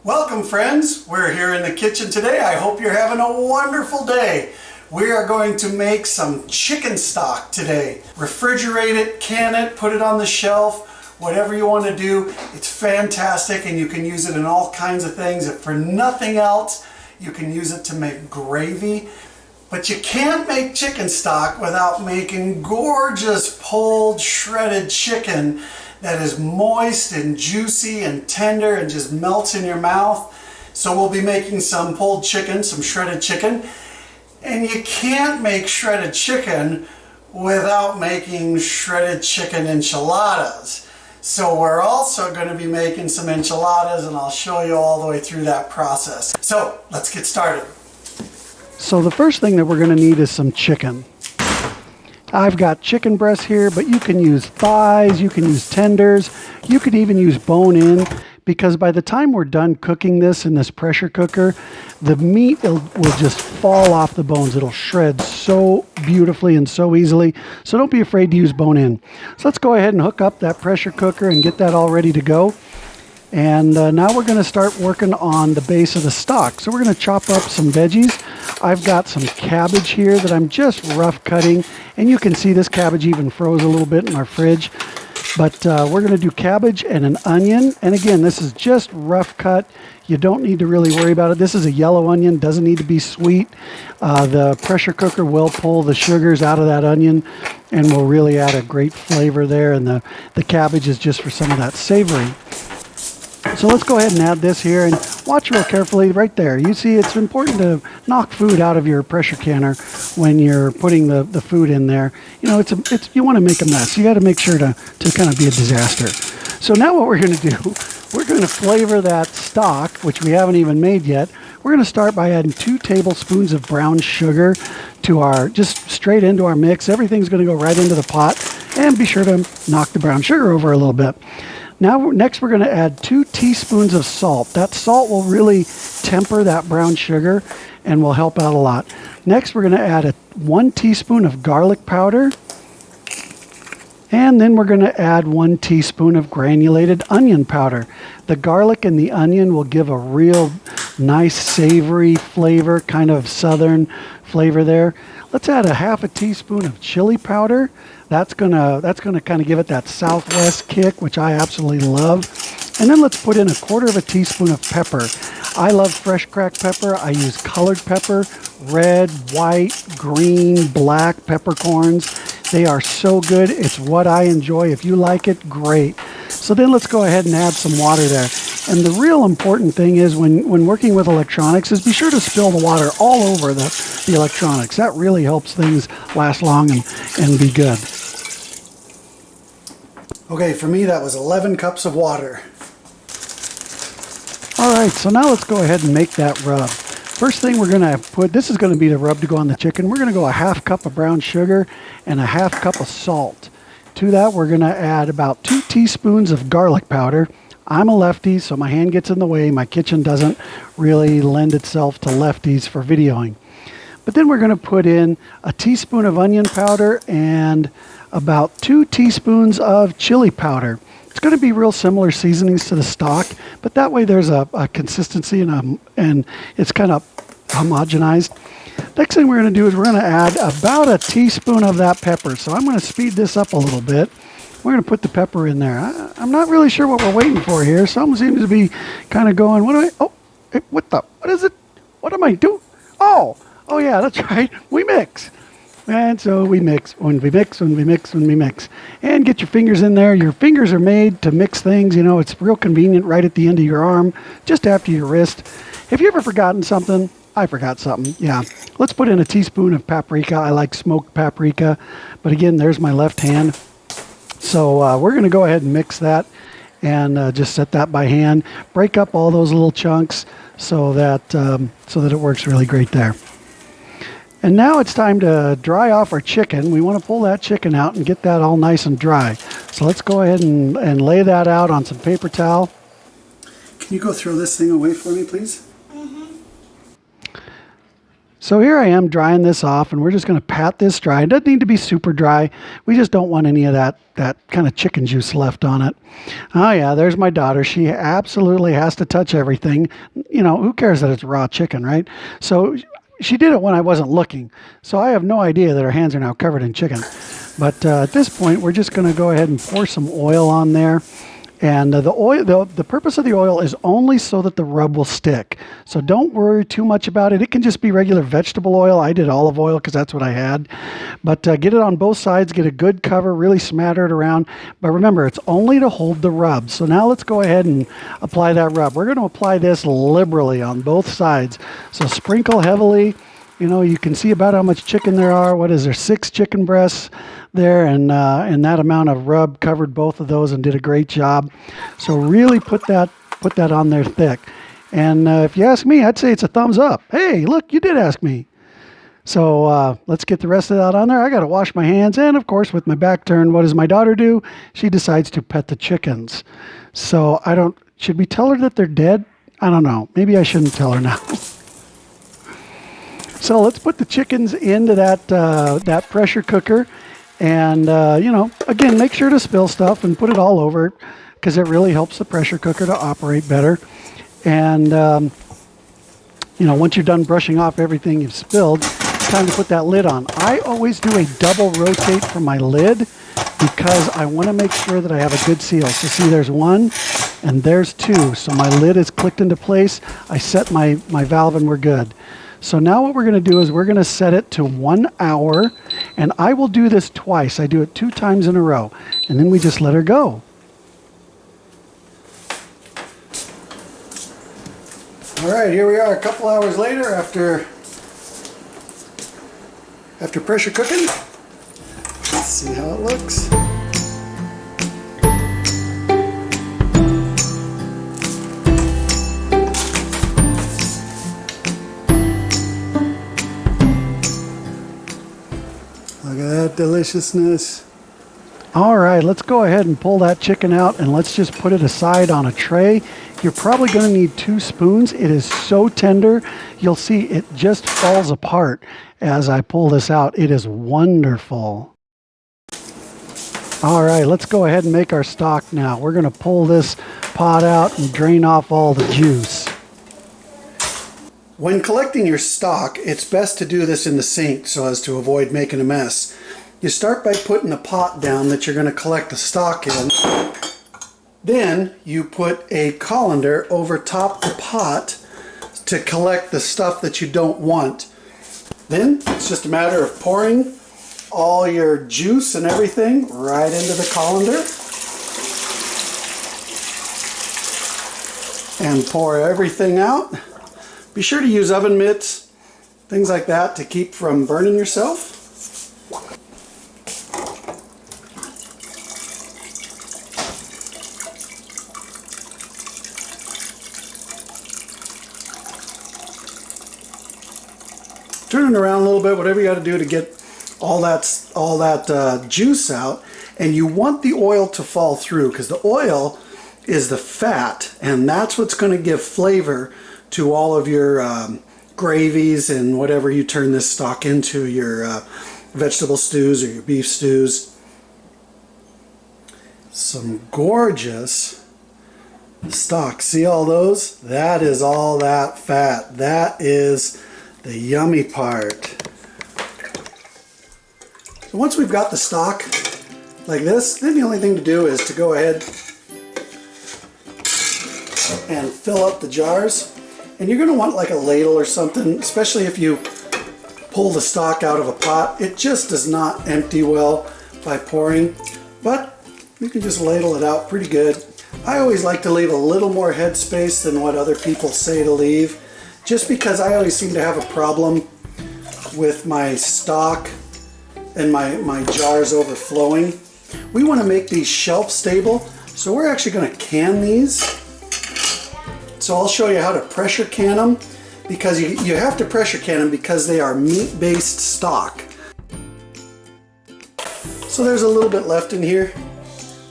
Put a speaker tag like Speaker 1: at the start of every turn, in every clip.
Speaker 1: Welcome friends, we're here in the kitchen today. I hope you're having a wonderful day. We are going to make some chicken stock today. Refrigerate it, can it, put it on the shelf, whatever you want to do. It's fantastic and you can use it in all kinds of things. If for nothing else, you can use it to make gravy. But you can't make chicken stock without making gorgeous pulled shredded chicken that is moist and juicy and tender and just melts in your mouth. So we'll be making some pulled chicken, some shredded chicken. And you can't make shredded chicken without making shredded chicken enchiladas. So we're also going to be making some enchiladas, and I'll show you all the way through that process. So let's get started.
Speaker 2: So the first thing that we're going to need is some chicken. I've got chicken breasts here, but you can use thighs, you can use tenders, you could even use bone-in, because by the time we're done cooking this in this pressure cooker, the meat will just fall off the bones. It'll shred so beautifully and so easily, so don't be afraid to use bone-in. So let's go ahead and hook up that pressure cooker and get that all ready to go. And now we're going to start working on the base of the stock. So we're going to chop up some veggies. I've got some cabbage here that I'm just rough cutting. And you can see this cabbage even froze a little bit in our fridge. But we're going to do cabbage and an onion. And again, this is just rough cut. You don't need to really worry about it. This is a yellow onion, doesn't need to be sweet. The pressure cooker will pull the sugars out of that onion and will really add a great flavor there. And the cabbage is just for some of that savory. So let's go ahead and add this here and watch real carefully right there. You see, it's important to knock food out of your pressure canner when you're putting the food in there. You know, you want to make a mess. You got to make sure to kind of be a disaster. So now what we're going to do, we're going to flavor that stock, which we haven't even made yet. We're going to start by adding 2 tablespoons of brown sugar to just straight into our mix. Everything's going to go right into the pot, and be sure to knock the brown sugar over a little bit. Now, next we're going to add 2 teaspoons of salt. That salt will really temper that brown sugar and will help out a lot. Next, we're going to add 1 teaspoon of garlic powder. And then we're going to add 1 teaspoon of granulated onion powder. The garlic and the onion will give a real nice savory flavor, kind of southern flavor there. Let's add a half a teaspoon of chili powder. That's gonna kind of give it that Southwest kick, which I absolutely love. And then let's put in 1/4 teaspoon of pepper. I love fresh cracked pepper. I use colored pepper, red, white, green, black peppercorns. They are so good. It's what I enjoy. If you like it, great. So then let's go ahead and add some water there. And the real important thing is when working with electronics is be sure to spill the water all over the electronics. That really helps things last long and be good.
Speaker 1: Okay, for me that was 11 cups of water.
Speaker 2: All right, so now let's go ahead and make that rub. First thing we're going to put, this is going to be the rub to go on the chicken. We're going to go a 1/2 cup of brown sugar and a 1/2 cup of salt. To that, we're going to add about 2 teaspoons of garlic powder. I'm a lefty, so my hand gets in the way. My kitchen doesn't really lend itself to lefties for videoing. But then we're going to put in a teaspoon of onion powder and about 2 teaspoons of chili powder. It's going to be real similar seasonings to the stock, but that way there's a consistency and it's kind of homogenized. Next thing we're going to do is we're going to add about a teaspoon of that pepper. So I'm going to speed this up a little bit. We're going to put the pepper in there. I'm not really sure what we're waiting for here. Something seems to be kind of going, what is it? What am I doing? Oh yeah, that's right. We mix. And so we mix, when we mix. And get your fingers in there. Your fingers are made to mix things. You know, it's real convenient right at the end of your arm, just after your wrist. Have you ever forgotten something? I forgot something, yeah. Let's put in a teaspoon of paprika. I like smoked paprika. But again, there's my left hand. So we're going to go ahead and mix that and just set that by hand. Break up all those little chunks so that it works really great there. And now it's time to dry off our chicken. We want to pull that chicken out and get that all nice and dry. So let's go ahead and lay that out on some paper towel.
Speaker 1: Can you go throw this thing away for me, please?
Speaker 2: So here I am drying this off, and we're just going to pat this dry. It doesn't need to be super dry. We just don't want any of that kind of chicken juice left on it. Oh yeah, there's my daughter. She absolutely has to touch everything. You know, who cares that it's raw chicken, right? So she did it when I wasn't looking. So I have no idea that her hands are now covered in chicken. But at this point, we're just going to go ahead and pour some oil on there. And the purpose of the oil is only so that the rub will stick. So don't worry too much about it. It can just be regular vegetable oil. I did olive oil because that's what I had. But get it on both sides, get a good cover, really smatter it around. But remember, it's only to hold the rub. So now let's go ahead and apply that rub. We're going to apply this liberally on both sides. So sprinkle heavily. You know, you can see about how much chicken there are. What is there? 6 chicken breasts there, and that amount of rub covered both of those and did a great job. So really put that on there thick. And if you ask me, I'd say it's a thumbs up. Hey, look, you did ask me. So let's get the rest of that on there. I got to wash my hands, and of course, with my back turned, what does my daughter do? She decides to pet the chickens. So should we tell her that they're dead? I don't know. Maybe I shouldn't tell her now. So let's put the chickens into that pressure cooker, and you know, again, make sure to spill stuff and put it all over it because it really helps the pressure cooker to operate better. And you know, once you're done brushing off everything you've spilled, it's time to put that lid on. I always do a double rotate for my lid because I want to make sure that I have a good seal. So see, there's 1 and there's 2. So my lid is clicked into place. I set my valve and we're good. So now what we're going to do is we're going to set it to 1 hour, and I will do this twice. I do it 2 times in a row, and then we just let her go.
Speaker 1: All right, here we are a couple hours later after pressure cooking. Let's see how it looks. Look at that deliciousness.
Speaker 2: All right, let's go ahead and pull that chicken out, and let's just put it aside on a tray. You're probably going to need 2 spoons. It is so tender. You'll see it just falls apart as I pull this out. It is wonderful. All right, let's go ahead and make our stock now. We're going to pull this pot out and drain off all the juice.
Speaker 1: When collecting your stock, it's best to do this in the sink so as to avoid making a mess. You start by putting a pot down that you're going to collect the stock in. Then you put a colander over top the pot to collect the stuff that you don't want. Then it's just a matter of pouring all your juice and everything right into the colander. And pour everything out. Be sure to use oven mitts, things like that, to keep from burning yourself. Turn it around a little bit, whatever you got to do to get all that juice out. And you want the oil to fall through because the oil is the fat, and that's what's going to give flavor to all of your gravies and whatever you turn this stock into, your vegetable stews or your beef stews. Some gorgeous stock. See all those? That is all that fat. That is the yummy part. So once we've got the stock like this, then the only thing to do is to go ahead and fill up the jars. And you're going to want like a ladle or something, especially if you pull the stock out of a pot. It just does not empty well by pouring, but you can just ladle it out pretty good. I always like to leave a little more head space than what other people say to leave, just because I always seem to have a problem with my stock and my jars overflowing. We want to make these shelf stable, so we're actually going to can these. So I'll show you how to pressure can them, because you have to pressure can them because they are meat-based stock. So there's a little bit left in here.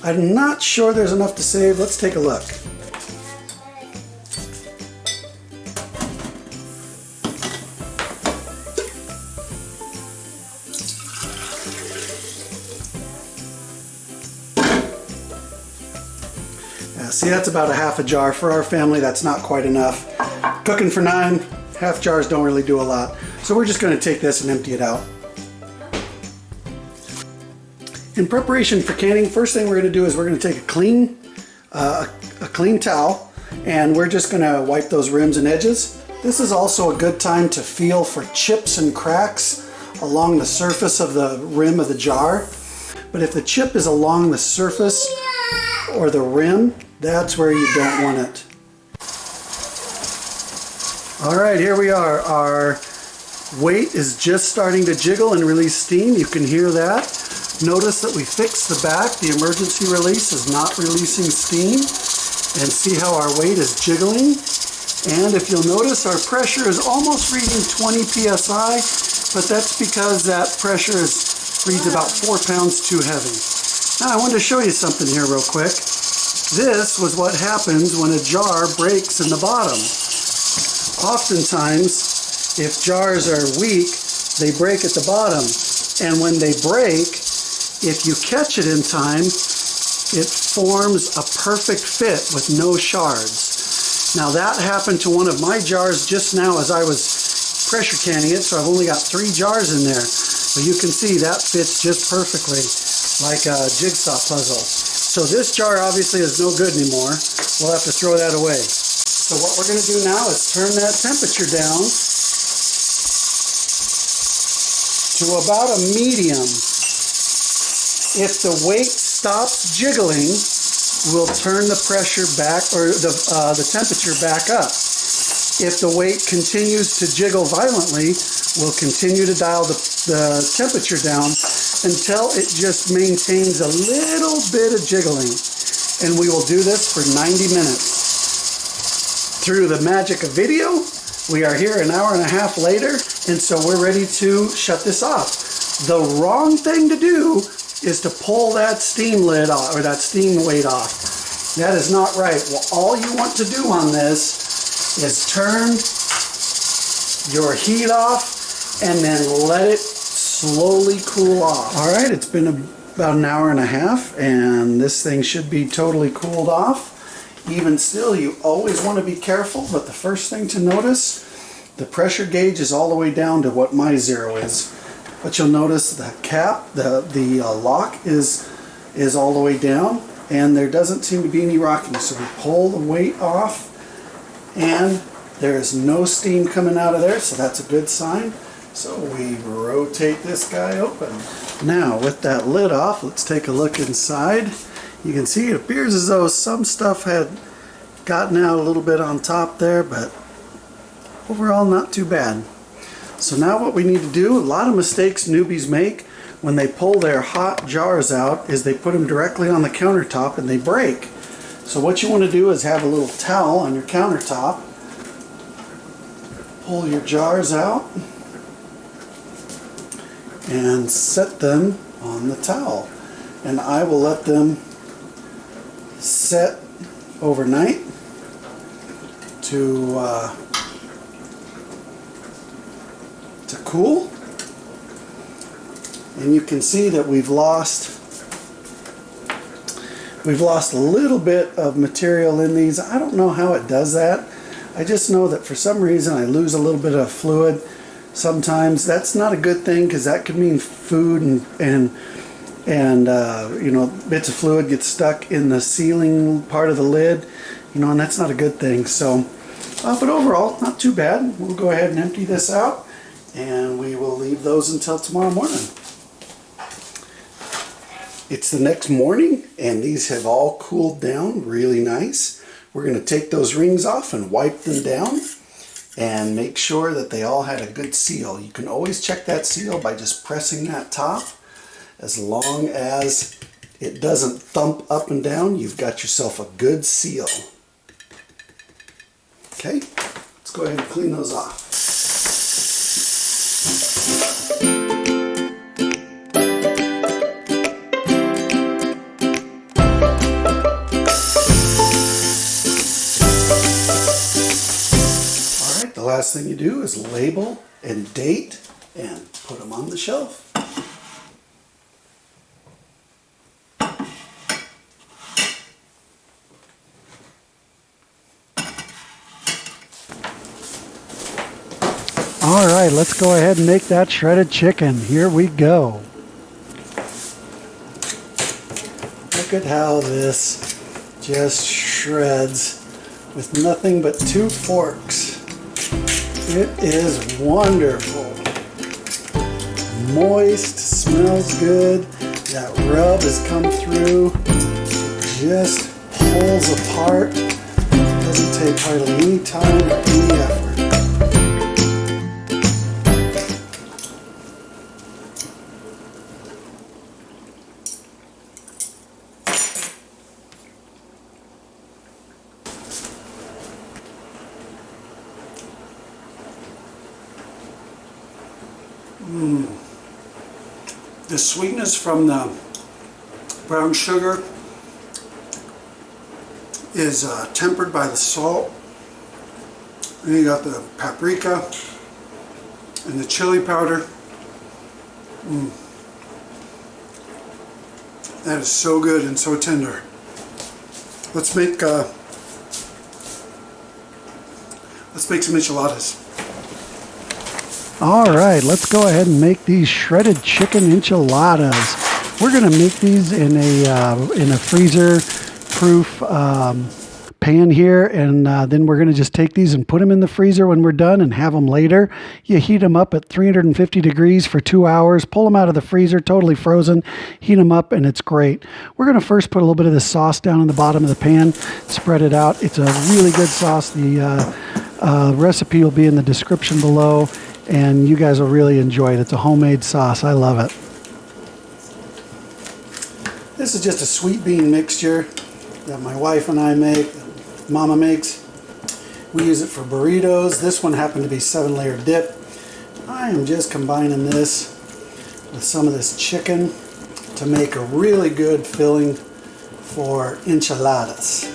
Speaker 1: I'm not sure there's enough to save. Let's take a look. Yeah, see, that's about a half a jar. For our family, that's not quite enough. Cooking for 9, half jars don't really do a lot. So we're just going to take this and empty it out. In preparation for canning, first thing we're going to do is we're going to take a clean towel, and we're just going to wipe those rims and edges. This is also a good time to feel for chips and cracks along the surface of the rim of the jar. But if the chip is along the surface or the rim, that's where you don't want it. All right, here we are. Our weight is just starting to jiggle and release steam. You can hear that. Notice that we fixed the back. The emergency release is not releasing steam. And see how our weight is jiggling. And if you'll notice, our pressure is almost reading 20 psi, but that's because that pressure reads about 4 pounds too heavy. Now I wanted to show you something here real quick. This was what happens when a jar breaks in the bottom. Oftentimes, if jars are weak, they break at the bottom. And when they break, if you catch it in time, it forms a perfect fit with no shards. Now that happened to one of my jars just now as I was pressure canning it, so I've only got 3 jars in there. But you can see that fits just perfectly like a jigsaw puzzle. So this jar obviously is no good anymore. We'll have to throw that away. So what we're going to do now is turn that temperature down to about a medium. If the weight stops jiggling, we'll turn the pressure back, or the temperature back up. If the weight continues to jiggle violently, we'll continue to dial the temperature down until it just maintains a little bit of jiggling. And we will do this for 90 minutes. Through the magic of video, we are here an hour and a half later, and so we're ready to shut this off. The wrong thing to do is to pull that steam lid off, or that steam weight off. That is not right. Well, all you want to do on this is turn your heat off and then let it slowly cool off. All right, it's been about an hour and a half, and this thing should be totally cooled off. Even still, you always want to be careful, but the first thing to notice, the pressure gauge is all the way down to what my 0 is. But you'll notice the cap, the lock is all the way down, and there doesn't seem to be any rocking. So we pull the weight off, and there is no steam coming out of there, so that's a good sign. So we rotate this guy open. Now with that lid off, let's take a look inside. You can see it appears as though some stuff had gotten out a little bit on top there, but overall not too bad. So now what we need to do, a lot of mistakes newbies make when they pull their hot jars out is they put them directly on the countertop and they break. So what you want to do is have a little towel on your countertop, pull your jars out, and set them on the towel. And I will let them set overnight to cool. And you can see that we've lost a little bit of material in these. I don't know how it does that. I just know that for some reason I lose a little bit of fluid sometimes. That's not a good thing, because that could mean food and you know, bits of fluid get stuck in the sealing part of the lid, you know, and that's not a good thing. So but overall, not too bad. We'll go ahead and empty this out, and we will leave those until tomorrow morning. It's the next morning, and these have all cooled down really nice. We're going to take those rings off and wipe them down and make sure that they all had a good seal. You can always check that seal by just pressing that top. As long as it doesn't thump up and down, you've got yourself a good seal. Okay, let's go ahead and clean those off. The last thing you do is label and date and put them on the shelf.
Speaker 2: All right, let's go ahead and make that shredded chicken. Here we go.
Speaker 1: Look at how this just shreds with nothing but 2 forks. It is wonderful. Moist, smells good. That rub has come through. It just pulls apart. Doesn't take hardly any time or any effort. The sweetness from the brown sugar is tempered by the salt. And you got the paprika and the chili powder. That is so good and so tender. Let's make some enchiladas.
Speaker 2: All right, let's go ahead and make these shredded chicken enchiladas. We're going to make these in a freezer-proof pan here, and then we're going to just take these and put them in the freezer when we're done and have them later. You heat them up at 350 degrees for 2 hours, pull them out of the freezer, totally frozen, heat them up, and it's great. We're going to first put a little bit of the sauce down in the bottom of the pan, spread it out. It's a really good sauce. The recipe will be in the description below, and you guys will really enjoy it. It's a homemade sauce. I love it.
Speaker 1: This is just a sweet bean mixture that my wife and I make, that Mama makes. We use it for burritos. This one happened to be 7-layer dip. I am just combining this with some of this chicken to make a really good filling for enchiladas.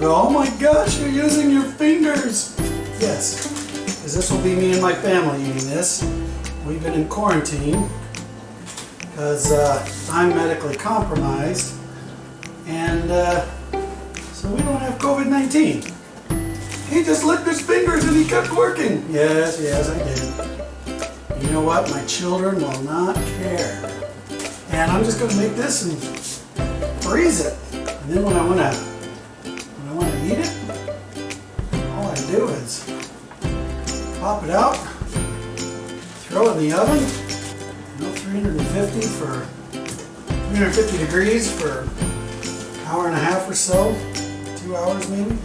Speaker 1: Oh my gosh, you're using your fingers! Yes, because this will be me and my family eating this. We've been in quarantine because I'm medically compromised, and so we don't have COVID-19. He just licked his fingers and he kept working. Yes, I did. You know what? My children will not care. And I'm just going to make this and freeze it. And then when I want to eat it, all I do is pop it out, throw it in the oven, 350 degrees for an hour and a half or so, 2 hours maybe,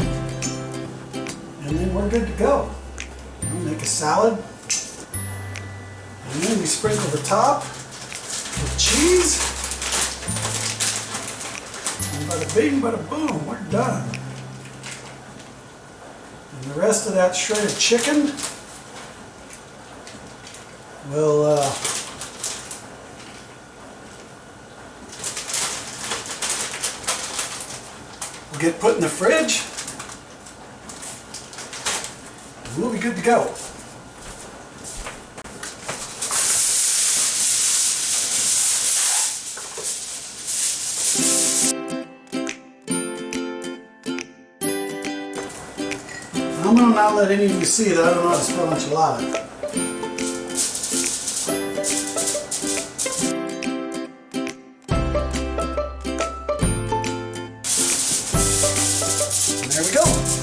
Speaker 1: and then we're good to go. We'll make a salad, and then we sprinkle the top with cheese, and bada bing, bada boom, we're done. And the rest of that shredded chicken will get put in the fridge. We'll be good to go. I'm going to not let any of you see that I don't know how to spell enchilada. There we go.